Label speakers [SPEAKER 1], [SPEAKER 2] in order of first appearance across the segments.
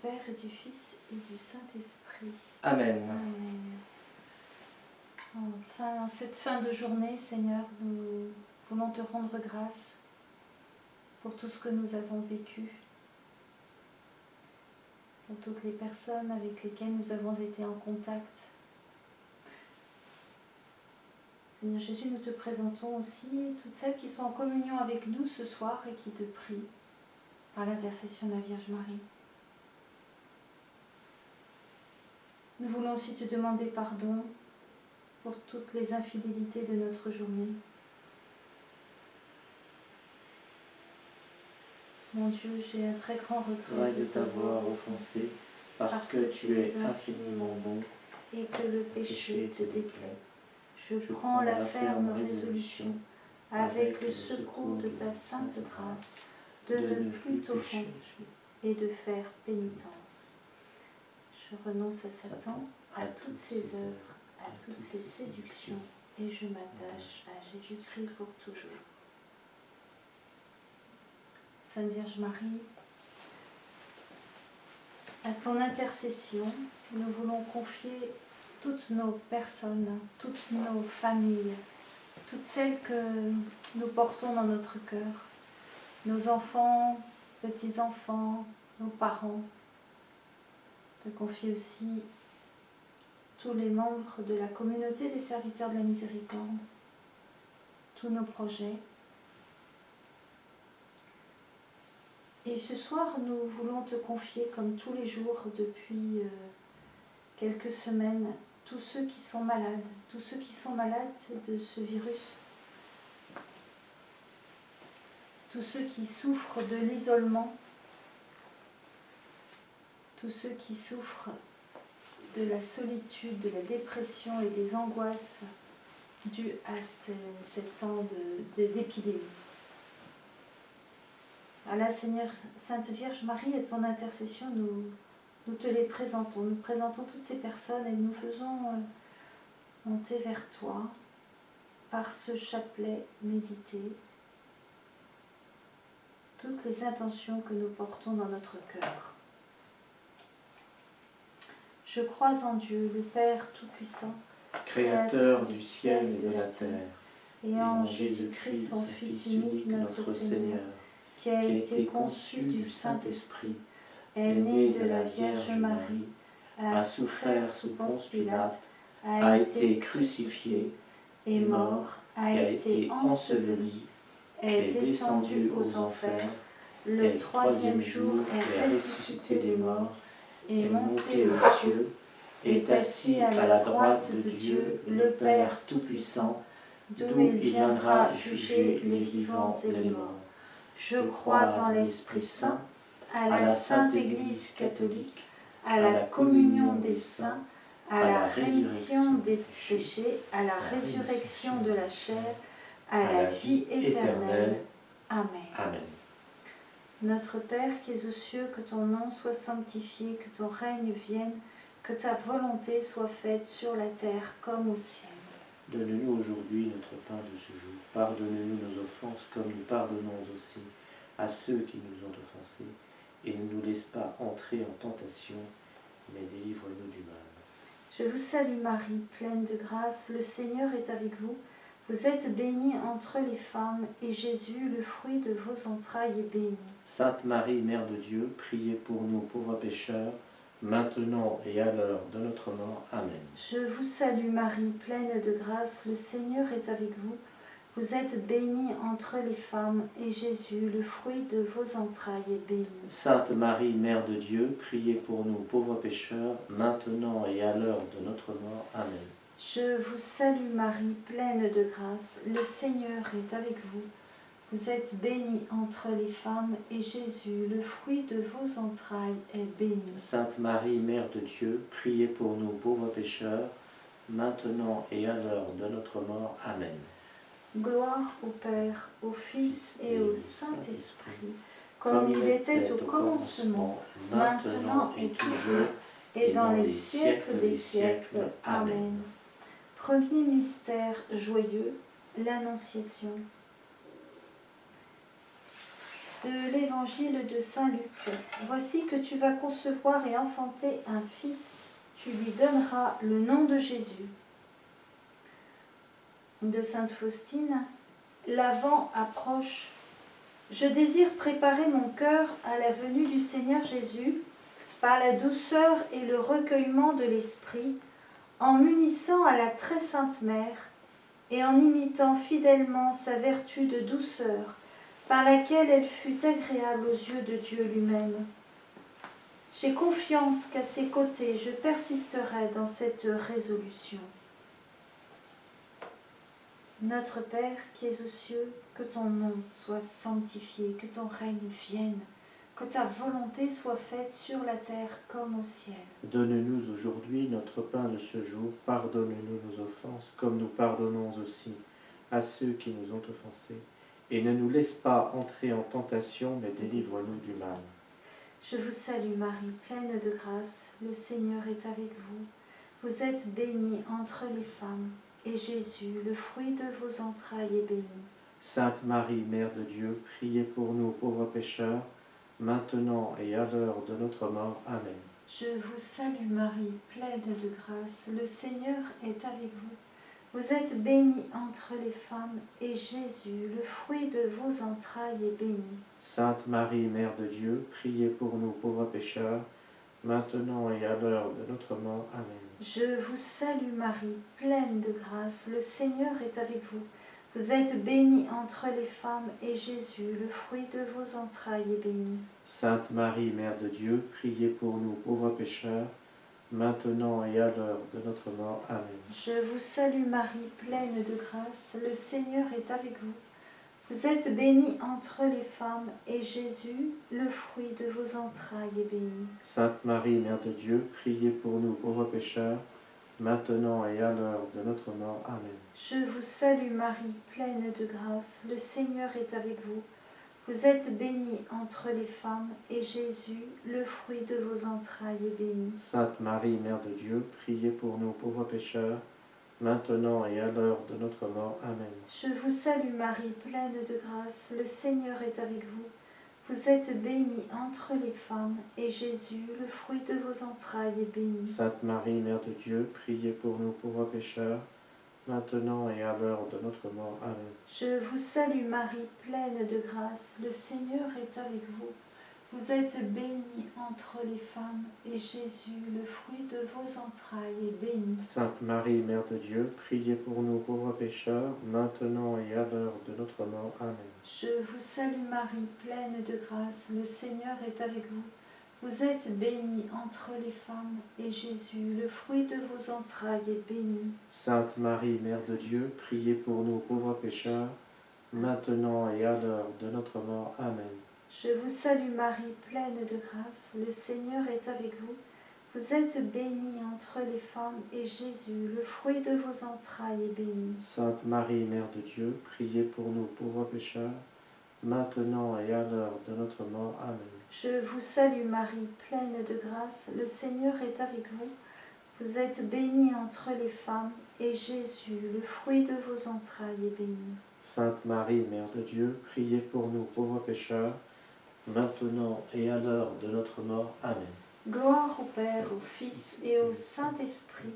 [SPEAKER 1] Père et du Fils et du Saint-Esprit.
[SPEAKER 2] Amen.
[SPEAKER 1] Amen. Enfin, cette fin de journée, Seigneur, nous voulons te rendre grâce pour tout ce que nous avons vécu, pour toutes les personnes avec lesquelles nous avons été en contact. Seigneur Jésus, nous te présentons aussi toutes celles qui sont en communion avec nous ce soir et qui te prient par l'intercession de la Vierge Marie. Nous voulons aussi te demander pardon pour toutes les infidélités de notre journée. Mon Dieu, j'ai un très grand regret
[SPEAKER 2] De t'avoir offensé, parce que tu es infiniment bon
[SPEAKER 1] et que le péché te déplaît. Je prends la ferme résolution, avec le secours de ta sainte grâce, de ne plus t'offenser et de faire pénitence. Je renonce à Satan, à toutes ses œuvres, à toutes ses séductions, et je m'attache à Jésus-Christ pour toujours. Sainte Vierge Marie, à ton intercession, nous voulons confier toutes nos personnes, toutes nos familles, toutes celles que nous portons dans notre cœur, nos enfants, petits-enfants, nos parents. Te confier aussi tous les membres de la communauté des serviteurs de la miséricorde, tous nos projets. Et ce soir, nous voulons te confier, comme tous les jours depuis quelques semaines, tous ceux qui sont malades de ce virus, tous ceux qui souffrent de l'isolement, tous ceux qui souffrent de la solitude, de la dépression et des angoisses dues à cet temps d'épidémie. Allah, Seigneur, Sainte Vierge Marie, et ton intercession, nous te les présentons. Nous présentons toutes ces personnes et nous faisons monter vers toi, par ce chapelet médité, toutes les intentions que nous portons dans notre cœur. Je crois en Dieu, le Père Tout-Puissant,
[SPEAKER 2] Créateur du ciel et de la terre,
[SPEAKER 1] et en Jésus-Christ, son Fils unique, notre Seigneur, qui a été conçu du Saint-Esprit, est né de la Vierge Marie, a souffert sous Ponce Pilate, a été crucifié, est mort, a été enseveli, est descendu aux enfers, le troisième jour est ressuscité des morts, est monté aux cieux, est assis à la droite de Dieu, le Père Tout-Puissant, d'où il viendra juger les vivants et les morts. Je crois en l'Esprit Saint, à la Sainte Église catholique, à la communion des saints, à la rémission des péchés, à la résurrection de la chair, à la vie éternelle. Amen.
[SPEAKER 2] Amen.
[SPEAKER 1] Notre Père qui es aux cieux, que ton nom soit sanctifié, que ton règne vienne, que ta volonté soit faite sur la terre comme au ciel.
[SPEAKER 2] Donne-nous aujourd'hui notre pain de ce jour. Pardonne-nous nos offenses comme nous pardonnons aussi à ceux qui nous ont offensés. Et ne nous laisse pas entrer en tentation, mais délivre-nous du mal.
[SPEAKER 1] Je vous salue Marie, pleine de grâce, le Seigneur est avec vous. Vous êtes bénie entre les femmes, et Jésus, le fruit de vos entrailles, est béni.
[SPEAKER 2] Sainte Marie, Mère de Dieu, priez pour nous pauvres pécheurs, maintenant et à l'heure de notre mort. Amen.
[SPEAKER 1] Je vous salue Marie, pleine de grâce, le Seigneur est avec vous. Vous êtes bénie entre les femmes, et Jésus, le fruit de vos entrailles, est béni.
[SPEAKER 2] Sainte Marie, Mère de Dieu, priez pour nous pauvres pécheurs, maintenant et à l'heure de notre mort. Amen.
[SPEAKER 1] Je vous salue Marie, pleine de grâce, le Seigneur est avec vous. Vous êtes bénie entre les femmes, et Jésus, le fruit de vos entrailles, est béni.
[SPEAKER 2] Sainte Marie, Mère de Dieu, priez pour nous pauvres pécheurs, maintenant et à l'heure de notre mort. Amen.
[SPEAKER 1] Gloire au Père, au Fils et au Saint-Esprit, comme il était au commencement, maintenant et toujours, et dans les siècles des siècles. Amen. Premier mystère joyeux, l'Annonciation. De l'Évangile de Saint Luc. Voici que tu vas concevoir et enfanter un fils. Tu lui donneras le nom de Jésus. De Sainte Faustine. L'Avent approche. Je désire préparer mon cœur à la venue du Seigneur Jésus par la douceur et le recueillement de l'esprit, en m'unissant à la très sainte Mère et en imitant fidèlement sa vertu de douceur, par laquelle elle fut agréable aux yeux de Dieu lui-même. J'ai confiance qu'à ses côtés je persisterai dans cette résolution. Notre Père qui es aux cieux, que ton nom soit sanctifié, que ton règne vienne, que ta volonté soit faite sur la terre comme au ciel.
[SPEAKER 2] Donne-nous aujourd'hui notre pain de ce jour, pardonne-nous nos offenses, comme nous pardonnons aussi à ceux qui nous ont offensés. Et ne nous laisse pas entrer en tentation, mais délivre-nous du mal.
[SPEAKER 1] Je vous salue Marie, pleine de grâce, le Seigneur est avec vous. Vous êtes bénie entre les femmes, et Jésus, le fruit de vos entrailles, est béni.
[SPEAKER 2] Sainte Marie, Mère de Dieu, priez pour nous pauvres pécheurs, maintenant et à l'heure de notre mort. Amen.
[SPEAKER 1] Je vous salue Marie, pleine de grâce, le Seigneur est avec vous. Vous êtes bénie entre les femmes, et Jésus, le fruit de vos entrailles, est béni.
[SPEAKER 2] Sainte Marie, Mère de Dieu, priez pour nous pauvres pécheurs, maintenant et à l'heure de notre mort. Amen.
[SPEAKER 1] Je vous salue Marie, pleine de grâce, le Seigneur est avec vous. Vous êtes bénie entre les femmes, et Jésus, le fruit de vos entrailles, est béni.
[SPEAKER 2] Sainte Marie, Mère de Dieu, priez pour nous pauvres pécheurs, maintenant et à l'heure de notre mort. Amen.
[SPEAKER 1] Je vous salue Marie, pleine de grâce, le Seigneur est avec vous. Vous êtes bénie entre les femmes, et Jésus, le fruit de vos entrailles, est béni.
[SPEAKER 2] Sainte Marie, Mère de Dieu, priez pour nous pauvres pécheurs, maintenant et à l'heure de notre mort. Amen.
[SPEAKER 1] Je vous salue Marie, pleine de grâce, le Seigneur est avec vous. Vous êtes bénie entre les femmes, et Jésus, le fruit de vos entrailles, est béni.
[SPEAKER 2] Sainte Marie, Mère de Dieu, priez pour nous pauvres pécheurs, maintenant et à l'heure de notre mort. Amen.
[SPEAKER 1] Je vous salue Marie, pleine de grâce, le Seigneur est avec vous. Vous êtes bénie entre les femmes, et Jésus, le fruit de vos entrailles, est béni.
[SPEAKER 2] Sainte Marie, Mère de Dieu, priez pour nous pauvres pécheurs, maintenant et à l'heure de notre mort. Amen.
[SPEAKER 1] Je vous salue Marie, pleine de grâce, le Seigneur est avec vous. Vous êtes bénie entre les femmes, et Jésus, le fruit de vos entrailles, est béni.
[SPEAKER 2] Sainte Marie, Mère de Dieu, priez pour nous pauvres pécheurs, maintenant et à l'heure de notre mort. Amen.
[SPEAKER 1] Je vous salue Marie, pleine de grâce, le Seigneur est avec vous. Vous êtes bénie entre les femmes, et Jésus, le fruit de vos entrailles, est béni.
[SPEAKER 2] Sainte Marie, Mère de Dieu, priez pour nous pauvres pécheurs, maintenant et à l'heure de notre mort. Amen.
[SPEAKER 1] Je vous salue Marie, pleine de grâce, le Seigneur est avec vous. Vous êtes bénie entre les femmes, et Jésus, le fruit de vos entrailles, est béni.
[SPEAKER 2] Sainte Marie, Mère de Dieu, priez pour nous pauvres pécheurs, maintenant et à l'heure de notre mort. Amen.
[SPEAKER 1] Je vous salue Marie, pleine de grâce, le Seigneur est avec vous. Vous êtes bénie entre les femmes, et Jésus, le fruit de vos entrailles, est béni.
[SPEAKER 2] Sainte Marie, Mère de Dieu, priez pour nous pauvres pécheurs, maintenant et à l'heure de notre mort. Amen.
[SPEAKER 1] Gloire au Père, au Fils et au Saint-Esprit,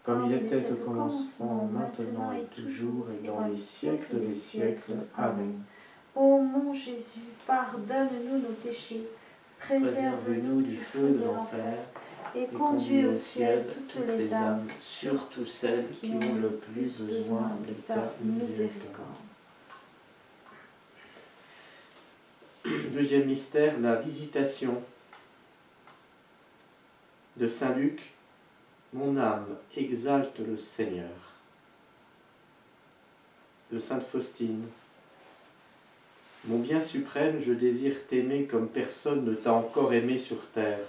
[SPEAKER 2] comme il était au commencement, maintenant et toujours, et dans les siècles des siècles. Amen.
[SPEAKER 1] Ô mon Jésus, pardonne-nous nos péchés, préserve-nous du feu de l'enfer, et conduis au ciel toutes les âmes,
[SPEAKER 2] surtout celles qui ont le plus besoin de ta miséricorde. Deuxième mystère, la visitation de Saint Luc. Mon âme exalte le Seigneur. De Sainte Faustine. Mon bien suprême, je désire t'aimer comme personne ne t'a encore aimé sur terre.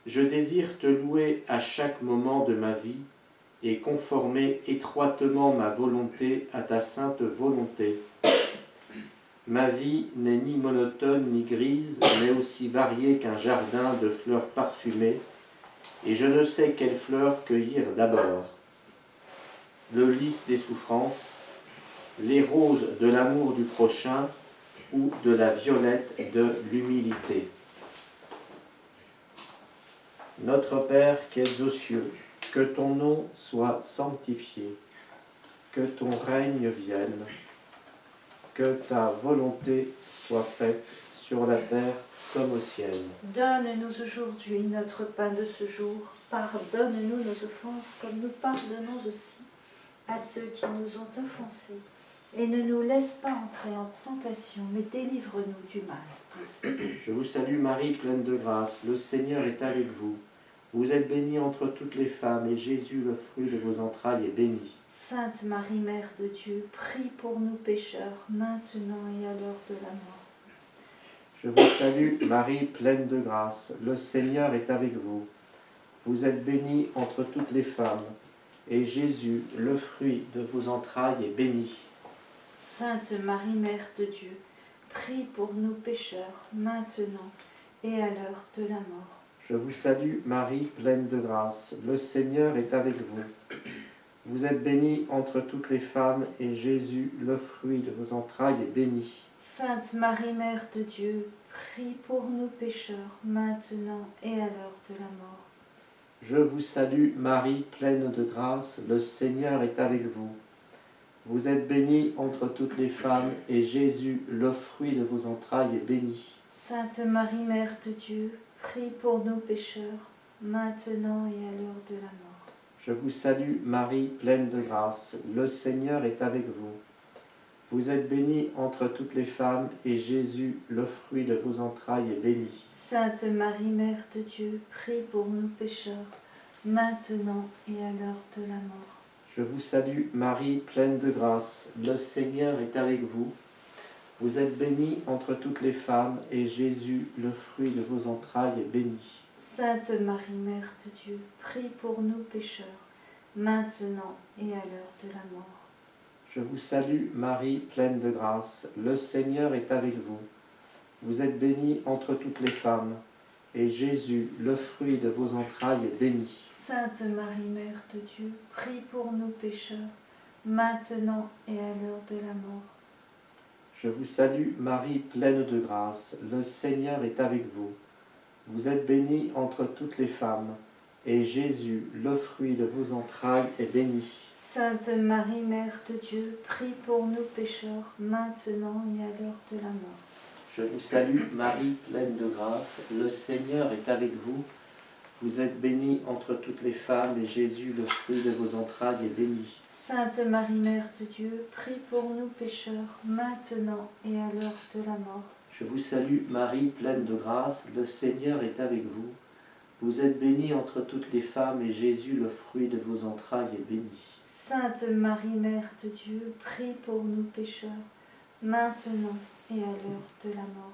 [SPEAKER 2] Je désire te louer à chaque moment de ma vie et conformer étroitement ma volonté à ta sainte volonté. Ma vie n'est ni monotone ni grise, mais aussi variée qu'un jardin de fleurs parfumées, et je ne sais quelles fleurs cueillir d'abord. Le lys des souffrances, les roses de l'amour du prochain, ou de la violette de l'humilité. Notre Père qui es aux cieux, que ton nom soit sanctifié, que ton règne vienne, que ta volonté soit faite sur la terre comme au ciel.
[SPEAKER 1] Donne-nous aujourd'hui notre pain de ce jour. Pardonne-nous nos offenses comme nous pardonnons aussi à ceux qui nous ont offensés. Et ne nous laisse pas entrer en tentation, mais délivre-nous du mal.
[SPEAKER 2] Je vous salue Marie, pleine de grâce, le Seigneur est avec vous. Vous êtes bénie entre toutes les femmes, et Jésus, le fruit de vos entrailles, est béni.
[SPEAKER 1] Sainte Marie, Mère de Dieu, prie pour nous pécheurs, maintenant et à l'heure de la mort.
[SPEAKER 2] Je vous salue Marie, pleine de grâce, le Seigneur est avec vous. Vous êtes bénie entre toutes les femmes, et Jésus, le fruit de vos entrailles, est béni.
[SPEAKER 1] Sainte Marie, Mère de Dieu, prie pour nous pécheurs, maintenant et à l'heure de la mort.
[SPEAKER 2] Je vous salue Marie, pleine de grâce, le Seigneur est avec vous. Vous êtes bénie entre toutes les femmes, et Jésus, le fruit de vos entrailles, est béni.
[SPEAKER 1] Sainte Marie, Mère de Dieu, prie pour nous pécheurs, maintenant et à l'heure de la mort.
[SPEAKER 2] Je vous salue Marie, pleine de grâce, le Seigneur est avec vous. Vous êtes bénie entre toutes les femmes, et Jésus, le fruit de vos entrailles, est béni.
[SPEAKER 1] Sainte Marie, Mère de Dieu, prie pour nous pécheurs, maintenant et à l'heure de la mort.
[SPEAKER 2] Je vous salue Marie, pleine de grâce, le Seigneur est avec vous. Vous êtes bénie entre toutes les femmes, et Jésus, le fruit de vos entrailles, est béni.
[SPEAKER 1] Sainte Marie, Mère de Dieu, prie pour nous pécheurs, maintenant et à l'heure de la mort.
[SPEAKER 2] Je vous salue Marie, pleine de grâce, le Seigneur est avec vous. Vous êtes bénie entre toutes les femmes, et Jésus, le fruit de vos entrailles, est béni.
[SPEAKER 1] Sainte Marie, Mère de Dieu, prie pour nous pécheurs, maintenant et à l'heure de la mort.
[SPEAKER 2] Je vous salue Marie, pleine de grâce, le Seigneur est avec vous. Vous êtes bénie entre toutes les femmes, et Jésus, le fruit de vos entrailles, est béni.
[SPEAKER 1] Sainte Marie, Mère de Dieu, prie pour nous pécheurs, maintenant et à l'heure de la mort.
[SPEAKER 2] Je vous salue Marie, pleine de grâce, le Seigneur est avec vous. Vous êtes bénie entre toutes les femmes, et Jésus, le fruit de vos entrailles, est béni.
[SPEAKER 1] Sainte Marie, Mère de Dieu, prie pour nous pécheurs, maintenant et à l'heure de la mort.
[SPEAKER 2] Je vous salue Marie, pleine de grâce, le Seigneur est avec vous. Vous êtes bénie entre toutes les femmes, et Jésus, le fruit de vos entrailles, est béni.
[SPEAKER 1] Sainte Marie, Mère de Dieu, prie pour nous pécheurs, maintenant et à l'heure de la mort.
[SPEAKER 2] Je vous salue Marie, pleine de grâce, le Seigneur est avec vous. Vous êtes bénie entre toutes les femmes, et Jésus, le fruit de vos entrailles, est béni.
[SPEAKER 1] Sainte Marie, Mère de Dieu, prie pour nous pécheurs, maintenant et à l'heure de la mort.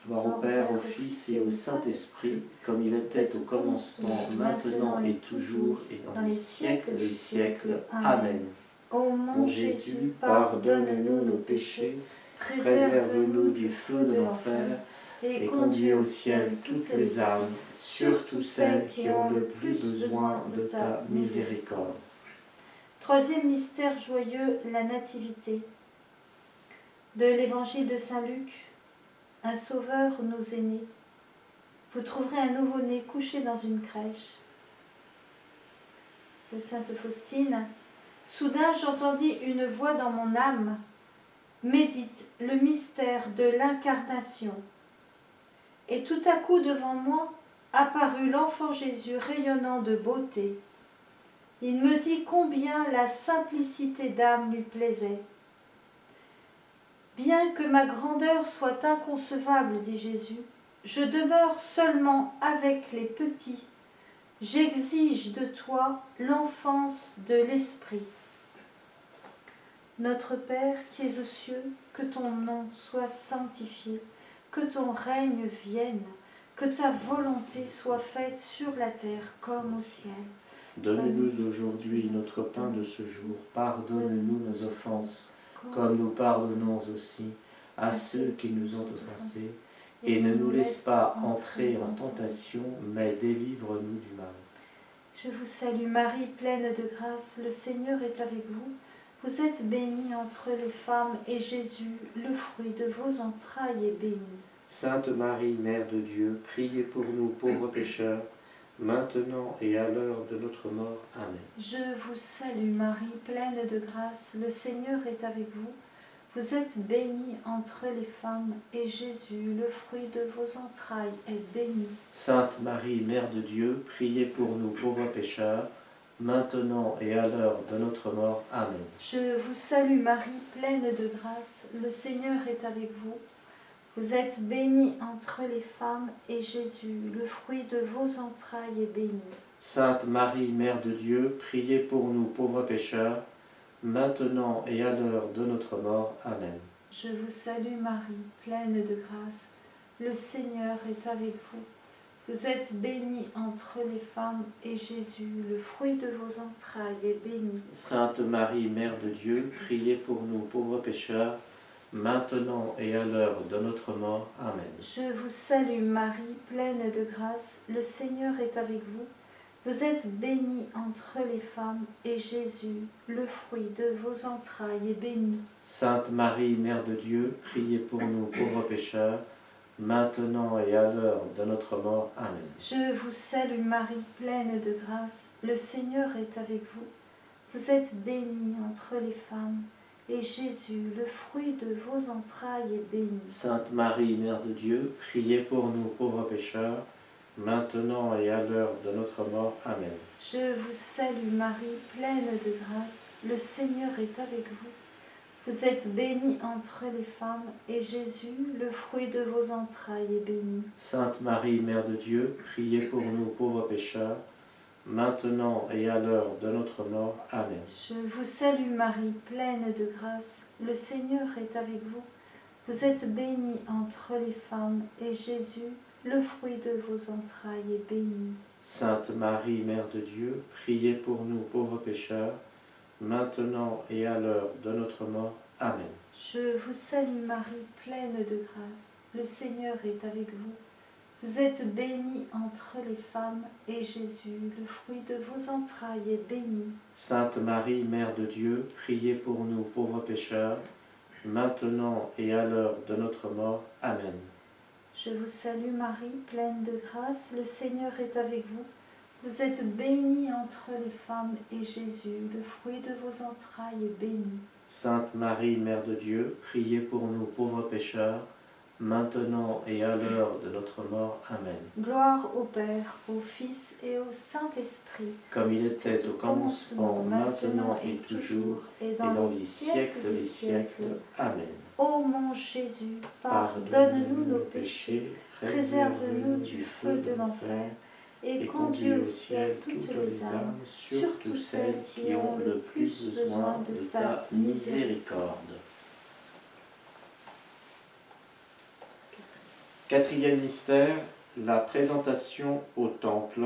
[SPEAKER 2] Gloire au Père, au Fils et au Saint-Esprit, comme il était au commencement, maintenant et toujours, et dans les siècles des siècles. Amen.
[SPEAKER 1] Ô mon Jésus, pardonne-nous nos péchés, préserve-nous du feu de l'enfer, et conduis au ciel toutes les âmes, surtout celles qui ont le plus besoin de ta miséricorde. Troisième mystère joyeux, la Nativité. De l'Évangile de Saint Luc. Un sauveur nous est né. Vous trouverez un nouveau-né couché dans une crèche. De Sainte Faustine. Soudain j'entendis une voix dans mon âme. Médite le mystère de l'incarnation. Et tout à coup devant moi apparut l'enfant Jésus rayonnant de beauté. Il me dit combien la simplicité d'âme lui plaisait. Bien que ma grandeur soit inconcevable, dit Jésus, je demeure seulement avec les petits. J'exige de toi l'enfance de l'esprit. Notre Père qui es aux cieux, que ton nom soit sanctifié, que ton règne vienne, que ta volonté soit faite sur la terre comme au ciel.
[SPEAKER 2] Donne-nous aujourd'hui notre pain de ce jour. Pardonne-nous nos offenses, comme nous pardonnons aussi à ceux qui nous ont offensés. Et ne nous laisse pas entrer en tentation, mais délivre-nous du mal.
[SPEAKER 1] Je vous salue Marie, pleine de grâce, le Seigneur est avec vous. Vous êtes bénie entre les femmes, et Jésus, le fruit de vos entrailles, est béni.
[SPEAKER 2] Sainte Marie, Mère de Dieu, priez pour nous pauvres pécheurs, maintenant et à l'heure de notre mort. Amen.
[SPEAKER 1] Je vous salue Marie, pleine de grâce, le Seigneur est avec vous. Vous êtes bénie entre les femmes, et Jésus, le fruit de vos entrailles, est béni.
[SPEAKER 2] Sainte Marie, Mère de Dieu, priez pour nous pauvres pécheurs, maintenant et à l'heure de notre mort. Amen.
[SPEAKER 1] Je vous salue Marie, pleine de grâce, le Seigneur est avec vous. Vous êtes bénie entre les femmes, et Jésus, le fruit de vos entrailles, est béni.
[SPEAKER 2] Sainte Marie, Mère de Dieu, priez pour nous pauvres pécheurs, maintenant et à l'heure de notre mort. Amen.
[SPEAKER 1] Je vous salue Marie, pleine de grâce, le Seigneur est avec vous. Vous êtes bénie entre les femmes, et Jésus, le fruit de vos entrailles, est béni.
[SPEAKER 2] Sainte Marie, Mère de Dieu, priez pour nous pauvres pécheurs, maintenant et à l'heure de notre mort. Amen.
[SPEAKER 1] Je vous salue Marie, pleine de grâce, le Seigneur est avec vous. Vous êtes bénie entre les femmes, et Jésus, le fruit de vos entrailles, est béni.
[SPEAKER 2] Sainte Marie, Mère de Dieu, priez pour nous pauvres pécheurs, maintenant et à l'heure de notre mort. Amen.
[SPEAKER 1] Je vous salue Marie, pleine de grâce, le Seigneur est avec vous. Vous êtes bénie entre les femmes, et Jésus, le fruit de vos entrailles, est béni.
[SPEAKER 2] Sainte Marie, Mère de Dieu, priez pour nous pauvres pécheurs, maintenant et à l'heure de notre mort. Amen.
[SPEAKER 1] Je vous salue Marie, pleine de grâce, le Seigneur est avec vous. Vous êtes bénie entre les femmes, et Jésus, le fruit de vos entrailles, est béni.
[SPEAKER 2] Sainte Marie, Mère de Dieu, priez pour nous pauvres pécheurs, maintenant et à l'heure de notre mort. Amen.
[SPEAKER 1] Je vous salue Marie, pleine de grâce, le Seigneur est avec vous. Vous êtes bénie entre les femmes, et Jésus, le fruit de vos entrailles, est béni.
[SPEAKER 2] Sainte Marie, Mère de Dieu, priez pour nous pauvres pécheurs, maintenant et à l'heure de notre mort. Amen.
[SPEAKER 1] Je vous salue Marie, pleine de grâce, le Seigneur est avec vous. Vous êtes bénie entre les femmes, et Jésus, le fruit de vos entrailles, est béni.
[SPEAKER 2] Sainte Marie, Mère de Dieu, priez pour nous pauvres pécheurs, maintenant et à l'heure de notre mort. Amen.
[SPEAKER 1] Je vous salue Marie, pleine de grâce, le Seigneur est avec vous. Vous êtes bénie entre les femmes, et Jésus, le fruit de vos entrailles, est béni.
[SPEAKER 2] Sainte Marie, Mère de Dieu, priez pour nous pauvres pécheurs, maintenant et à l'heure de notre mort. Amen.
[SPEAKER 1] Gloire au Père, au Fils et au Saint-Esprit,
[SPEAKER 2] comme il était au commencement, maintenant et toujours, et dans les siècles des siècles. Amen.
[SPEAKER 1] Ô mon Jésus, pardonne-nous nos péchés, préserve-nous du feu de l'enfer, et conduis au ciel toutes les âmes, surtout celles qui ont le plus besoin de ta miséricorde.
[SPEAKER 2] Quatrième mystère, la présentation au temple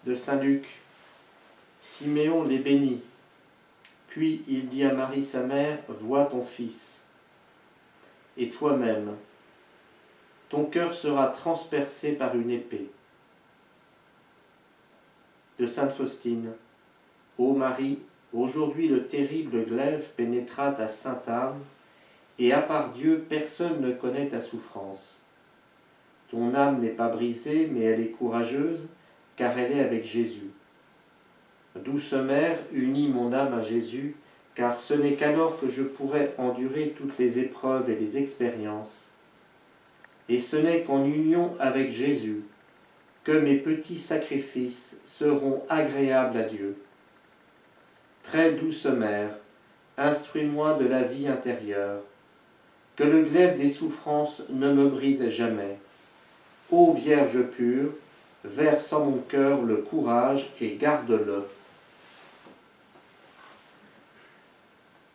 [SPEAKER 2] de saint Luc. Siméon les bénit. Puis il dit à Marie sa mère, vois ton fils. Et toi-même, ton cœur sera transpercé par une épée. De sainte Faustine. Ô Marie, aujourd'hui le terrible glaive pénétra ta sainte âme, et à part Dieu, personne ne connaît ta souffrance. Ton âme n'est pas brisée, mais elle est courageuse, car elle est avec Jésus. Douce mère, unis mon âme à Jésus, car ce n'est qu'alors que je pourrai endurer toutes les épreuves et les expériences. Et ce n'est qu'en union avec Jésus que mes petits sacrifices seront agréables à Dieu. Très douce mère, instruis-moi de la vie intérieure, que le glaive des souffrances ne me brise jamais. Ô Vierge pure, verse en mon cœur le courage et garde-le.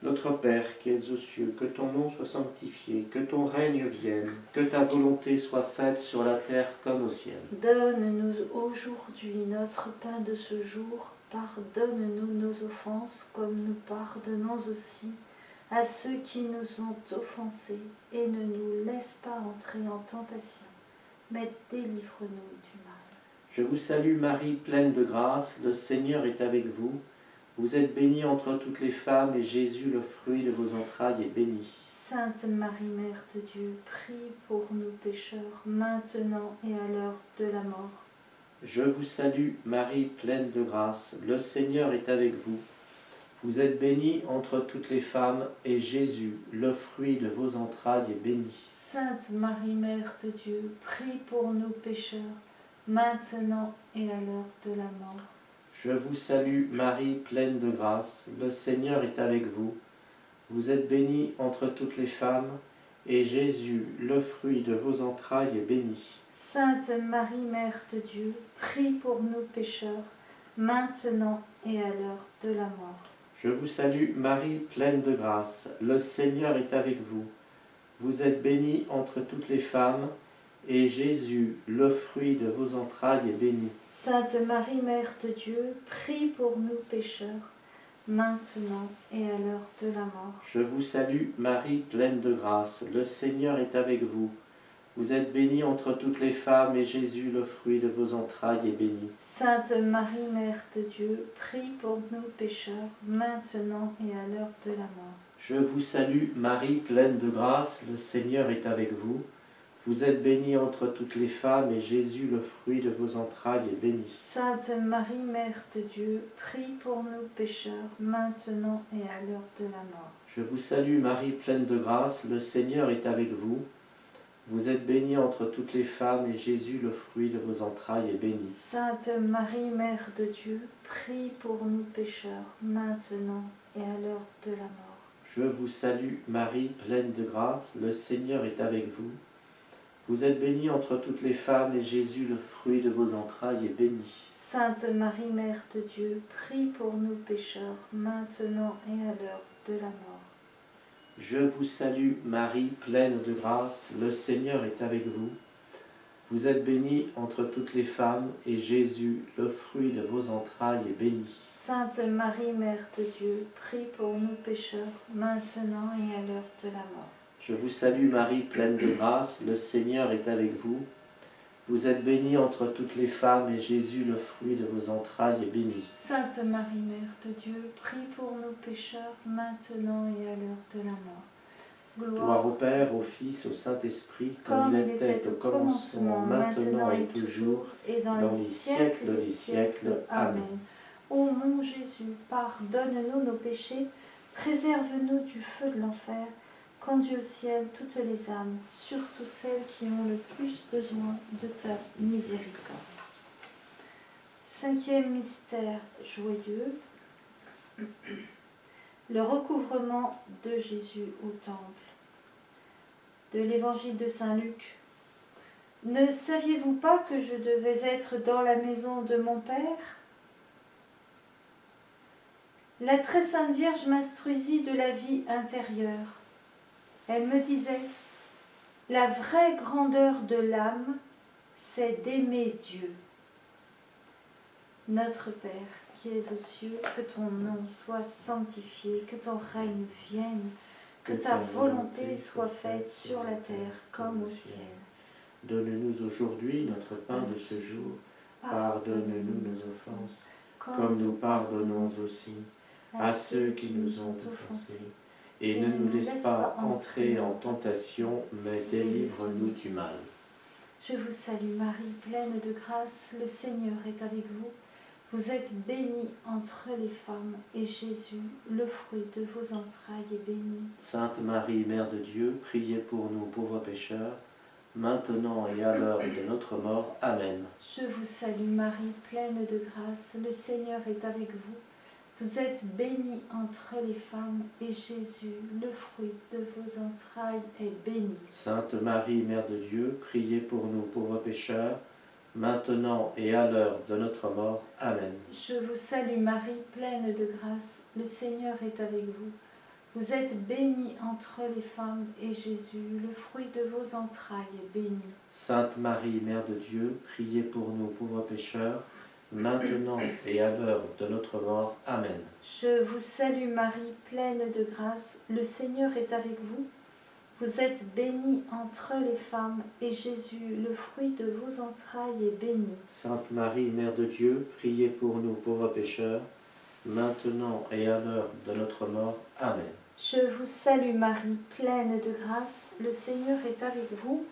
[SPEAKER 2] Notre Père qui es aux cieux, que ton nom soit sanctifié, que ton règne vienne, que ta volonté soit faite sur la terre comme au ciel.
[SPEAKER 1] Donne-nous aujourd'hui notre pain de ce jour. Pardonne-nous nos offenses comme nous pardonnons aussi à ceux qui nous ont offensés. Et ne nous laisse pas entrer en tentation, mais délivre-nous du mal.
[SPEAKER 2] Je vous salue Marie, pleine de grâce, le Seigneur est avec vous. Vous êtes bénie entre toutes les femmes, et Jésus, le fruit de vos entrailles, est béni.
[SPEAKER 1] Sainte Marie, Mère de Dieu, prie pour nous pécheurs, maintenant et à l'heure de la mort.
[SPEAKER 2] Je vous salue, Marie, pleine de grâce, le Seigneur est avec vous. Vous êtes bénie entre toutes les femmes, et Jésus, le fruit de vos entrailles, est béni.
[SPEAKER 1] Sainte Marie, Mère de Dieu, prie pour nous pécheurs, maintenant et à l'heure de la mort.
[SPEAKER 2] Je vous salue, Marie, pleine de grâce, le Seigneur est avec vous. Vous êtes bénie entre toutes les femmes, et Jésus, le fruit de vos entrailles, est béni.
[SPEAKER 1] Sainte Marie, Mère de Dieu, prie pour nous pécheurs, maintenant et à l'heure de la mort.
[SPEAKER 2] Je vous salue, Marie, pleine de grâce, le Seigneur est avec vous. Vous êtes bénie entre toutes les femmes, et Jésus, le fruit de vos entrailles, est béni.
[SPEAKER 1] Sainte Marie, Mère de Dieu, prie pour nous pécheurs, maintenant et à l'heure de la mort.
[SPEAKER 2] Je vous salue, Marie, pleine de grâce, le Seigneur est avec vous. Vous êtes bénie entre toutes les femmes, et Jésus, le fruit de vos entrailles, est béni.
[SPEAKER 1] Sainte Marie, Mère de Dieu, prie pour nous pécheurs, maintenant et à l'heure de la mort.
[SPEAKER 2] Je vous salue, Marie, pleine de grâce, le Seigneur est avec vous. Vous êtes bénie entre toutes les femmes, et Jésus, le fruit de vos entrailles, est béni.
[SPEAKER 1] Sainte Marie, Mère de Dieu, prie pour nous pécheurs, maintenant et à l'heure de la mort.
[SPEAKER 2] Je vous salue, Marie, pleine de grâce, le Seigneur est avec vous. Vous êtes bénie entre toutes les femmes, et Jésus, le fruit de vos entrailles, est béni.
[SPEAKER 1] Sainte Marie, Mère de Dieu, prie pour nous pécheurs, maintenant et à l'heure de la mort.
[SPEAKER 2] Je vous salue, Marie, pleine de grâce, le Seigneur est avec vous. Vous êtes bénie entre toutes les femmes, et Jésus, le fruit de vos entrailles, est béni.
[SPEAKER 1] Sainte Marie, Mère de Dieu, prie pour nous pécheurs, maintenant et à l'heure de la mort.
[SPEAKER 2] Je vous salue, Marie, pleine de grâce, le Seigneur est avec vous. Vous êtes bénie entre toutes les femmes, et Jésus, le fruit de vos entrailles, est béni.
[SPEAKER 1] Sainte Marie, Mère de Dieu, prie pour nous pécheurs, maintenant et à l'heure de la mort.
[SPEAKER 2] Je vous salue, Marie, pleine de grâce, le Seigneur est avec vous. Vous êtes bénie entre toutes les femmes, et Jésus, le fruit de vos entrailles, est béni.
[SPEAKER 1] Sainte Marie, Mère de Dieu, prie pour nous pécheurs, maintenant et à l'heure de la mort.
[SPEAKER 2] Gloire au Père, au Fils, au Saint-Esprit, comme il était au commencement, maintenant et toujours,
[SPEAKER 1] et dans les siècles des siècles. Amen. Ô mon Jésus, pardonne-nous nos péchés, préserve-nous du feu de l'enfer, conduis au ciel toutes les âmes, surtout celles qui ont le plus besoin de ta miséricorde. Cinquième mystère joyeux, le recouvrement de Jésus au temple. De l'évangile de Saint Luc. Ne saviez-vous pas que je devais être dans la maison de mon Père ? La très sainte Vierge m'instruisit de la vie intérieure. Elle me disait, la vraie grandeur de l'âme, c'est d'aimer Dieu. Notre Père, qui es aux cieux, que ton nom soit sanctifié, que ton règne vienne, que ta volonté soit faite sur la terre comme au ciel.
[SPEAKER 2] Donne-nous aujourd'hui notre pain de ce jour. Pardonne-nous nos offenses, comme nous pardonnons aussi à ceux qui nous ont offensés. Et ne nous laisse pas entrer en tentation, mais délivre-nous du mal.
[SPEAKER 1] Je vous salue Marie, pleine de grâce, le Seigneur est avec vous. Vous êtes bénie entre les femmes, et Jésus, le fruit de vos entrailles, est béni.
[SPEAKER 2] Sainte Marie, Mère de Dieu, priez pour nous pauvres pécheurs, maintenant et à l'heure de notre mort. Amen.
[SPEAKER 1] Je vous salue Marie, pleine de grâce, le Seigneur est avec vous. Vous êtes bénie entre les femmes, et Jésus, le fruit de vos entrailles, est béni.
[SPEAKER 2] Sainte Marie, Mère de Dieu, priez pour nous pauvres pécheurs, maintenant et à l'heure de notre mort. Amen.
[SPEAKER 1] Je vous salue Marie, pleine de grâce, le Seigneur est avec vous. Vous êtes bénie entre les femmes, et Jésus, le fruit de vos entrailles, est béni.
[SPEAKER 2] Sainte Marie, Mère de Dieu, priez pour nous pauvres pécheurs, maintenant et à l'heure de notre mort. Amen.
[SPEAKER 1] Je vous salue Marie, pleine de grâce, le Seigneur est avec vous. Vous êtes bénie entre les femmes, et Jésus, le fruit de vos entrailles, est béni.
[SPEAKER 2] Sainte Marie, Mère de Dieu, priez pour nous pauvres pécheurs, maintenant et à l'heure de notre mort. Amen.
[SPEAKER 1] Je vous salue Marie, pleine de grâce, le Seigneur est avec vous.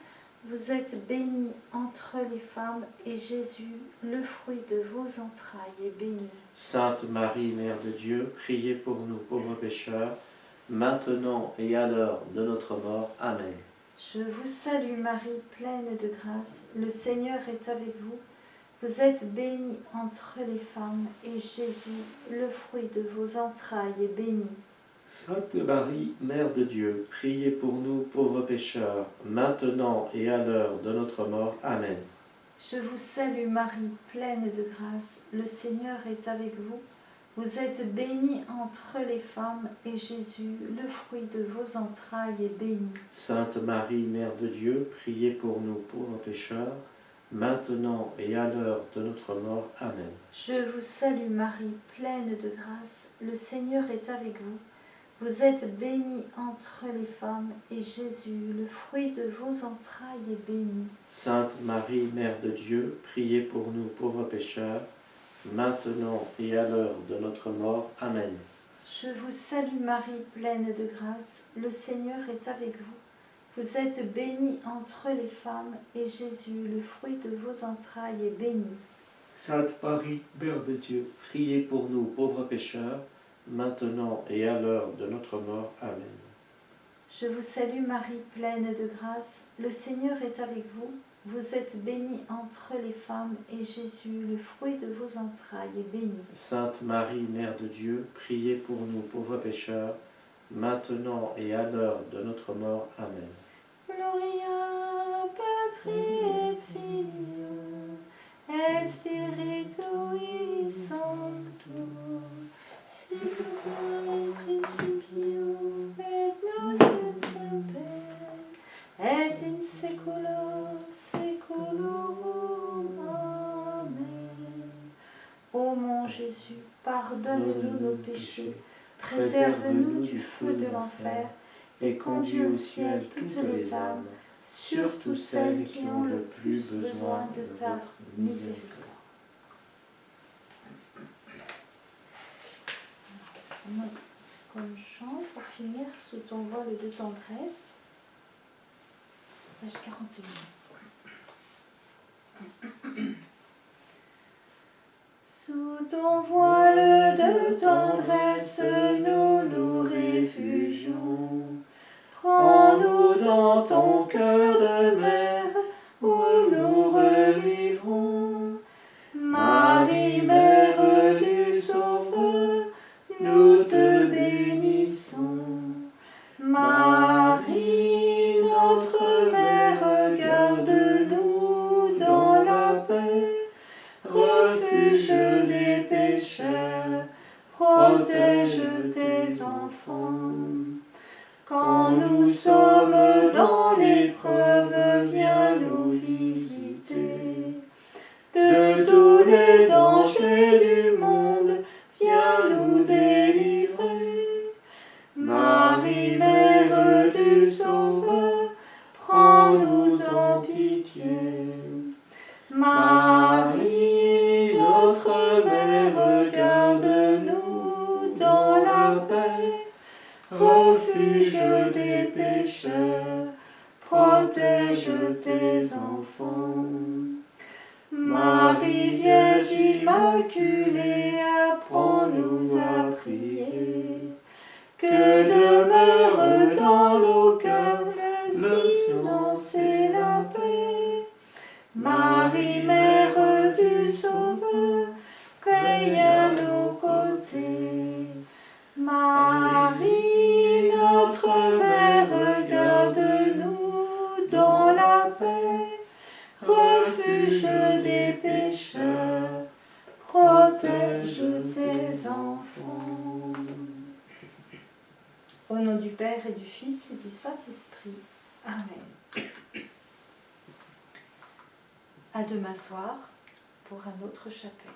[SPEAKER 1] Vous êtes bénie entre les femmes, et Jésus, le fruit de vos entrailles, est béni.
[SPEAKER 2] Sainte Marie, Mère de Dieu, priez pour nous pauvres pécheurs, maintenant et à l'heure de notre mort. Amen.
[SPEAKER 1] Je vous salue Marie, pleine de grâce, le Seigneur est avec vous. Vous êtes bénie entre les femmes, et Jésus, le fruit de vos entrailles, est béni.
[SPEAKER 2] Sainte Marie, Mère de Dieu, priez pour nous pauvres pécheurs, maintenant et à l'heure de notre mort. Amen.
[SPEAKER 1] Je vous salue Marie, pleine de grâce, le Seigneur est avec vous. Vous êtes bénie entre les femmes, et Jésus, le fruit de vos entrailles, est béni.
[SPEAKER 2] Sainte Marie, Mère de Dieu, priez pour nous pauvres pécheurs, maintenant et à l'heure de notre mort. Amen.
[SPEAKER 1] Je vous salue Marie, pleine de grâce, le Seigneur est avec vous. Vous êtes bénie entre les femmes, et Jésus, le fruit de vos entrailles, est béni.
[SPEAKER 2] Sainte Marie, Mère de Dieu, priez pour nous pauvres pécheurs, maintenant et à l'heure de notre mort. Amen.
[SPEAKER 1] Je vous salue Marie, pleine de grâce, le Seigneur est avec vous. Vous êtes bénie entre les femmes, et Jésus, le fruit de vos entrailles, est béni.
[SPEAKER 2] Sainte Marie, Mère de Dieu, priez pour nous pauvres pécheurs, maintenant et à l'heure de notre mort. Amen.
[SPEAKER 1] Je vous salue Marie, pleine de grâce, le Seigneur est avec vous. Vous êtes bénie entre les femmes, et Jésus, le fruit de vos entrailles, est béni.
[SPEAKER 2] Sainte Marie, Mère de Dieu, priez pour nous pauvres pécheurs, maintenant et à l'heure de notre mort. Amen.
[SPEAKER 1] Gloria Patri et Filio et Spiritui Sancto, sicut in principio et nunc et semper et in saecula saeculorum. Amen. Ô mon Jésus, pardonne-nous nos péchés, préserve-nous du feu de l'enfer, et conduis au ciel toutes les âmes, surtout celles qui ont le plus besoin de ta miséricorde. Comme chant, pour finir, sous ton voile de tendresse, page 41. Sous ton voile de tendresse, nous nous réfugions. Prends-nous dans ton cœur de mère, où nous revivrons. Marie, Mère du Sauveur, nous te bénissons. Marie, notre Mère, garde-nous dans la paix. Refuge des pécheurs, protège tes enfants. Quand nous sommes dans l'épreuve, viens nous visiter. De tous les dangers du monde, viens nous délivrer. Marie, Mère du Sauveur, prends-nous en pitié. Marie, notre Mère, garde-nous dans la paix. Refuge des pécheurs, protège tes enfants. Marie, Vierge Immaculée, apprends-nous à prier. Que demeure dans nos cœurs le silence et la paix. Marie, Mère du Sauveur, veille à nos côtés. Marie, notre Mère, garde-nous dans la paix. Refuge des pécheurs, protège tes enfants. Au nom du Père et du Fils et du Saint-Esprit. Amen. À demain soir pour un autre chapelet.